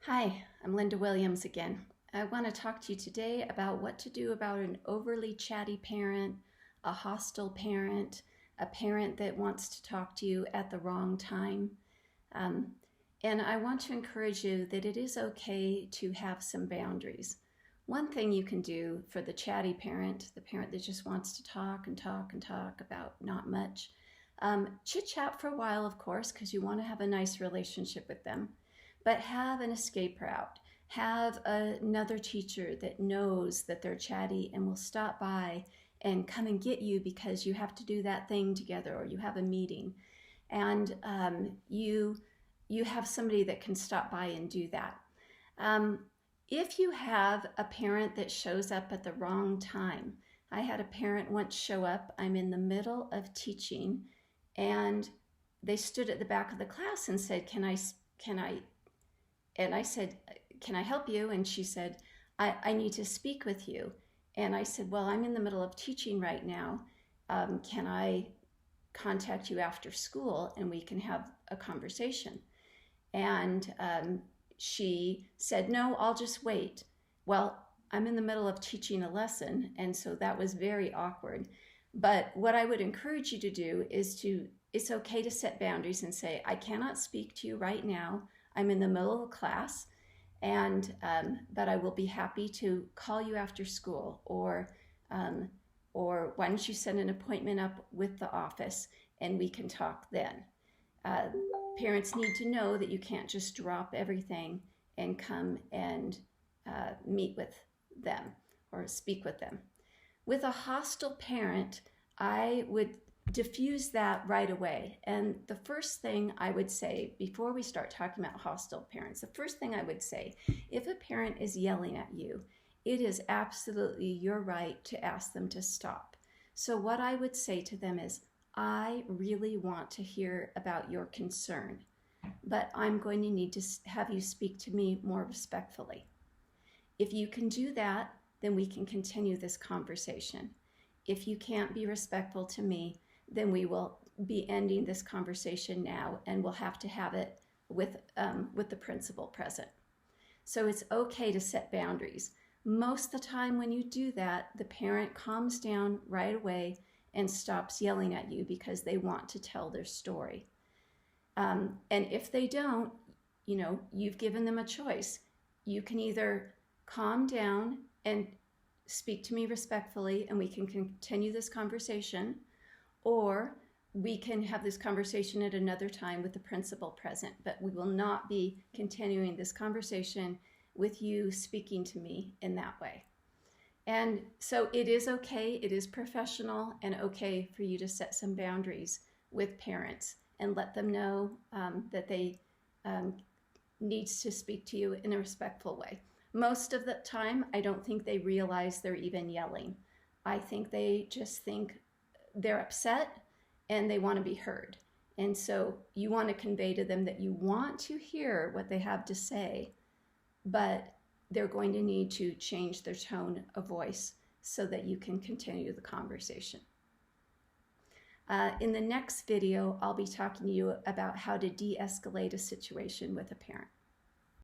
Hi, I'm Linda Williams again. I want to talk to you today about what to do about an overly chatty parent, a hostile parent, a parent that wants to talk to you at the wrong time. Um, and I want to encourage you that it is okay to have some boundaries. One thing you can do for the chatty parent, the parent that just wants to talk and talk and talk about not much, chit chat for a while, of course, because you want to have a nice relationship with them, but have an escape route. Have another teacher that knows that they're chatty and will stop by and come and get you because you have to do that thing together or you have a meeting. And you have somebody that can stop by and do that. If you have a parent that shows up at the wrong time, I had a parent once show up. I'm in the middle of teaching, and they stood at the back of the class and said, can I?" And I said, "Can I help you?" And she said, I need to speak with you. And I said, "Well, I'm in the middle of teaching right now. Can I contact you after school and we can have a conversation?" And she said, "No, I'll just wait." Well, I'm in the middle of teaching a lesson, and so that was very awkward. But what I would encourage you to do is it's okay to set boundaries and say, "I cannot speak to you right now. I'm in the middle of class, and but I will be happy to call you after school, or why don't you set an appointment up with the office and we can talk then." Uh, Parents need to know that you can't just drop everything and come and meet with them or speak with them. With a hostile parent, I would diffuse that right away. And the first thing I would say before we start talking about hostile parents, the first thing I would say, if a parent is yelling at you, it is absolutely your right to ask them to stop. So what I would say to them is, "I really want to hear about your concern, but I'm going to need to have you speak to me more respectfully. If you can do that, then we can continue this conversation. If you can't be respectful to me, then we will be ending this conversation now, and we'll have to have it with the principal present." So it's okay to set boundaries. Most of the time when you do that, the parent calms down right away and stops yelling at you because they want to tell their story. And if they don't, you've given them a choice. You can either calm down and speak to me respectfully and we can continue this conversation, or we can have this conversation at another time with the principal present, but we will not be continuing this conversation with you speaking to me in that way. And so it is okay, it is professional and okay for you to set some boundaries with parents and let them know that they needs to speak to you in a respectful way. Most of the time, I don't think they realize they're even yelling. I think they just think they're upset and they want to be heard. And so you want to convey to them that you want to hear what they have to say, but they're going to need to change their tone of voice so that you can continue the conversation. In the next video, I'll be talking to you about how to de-escalate a situation with a parent.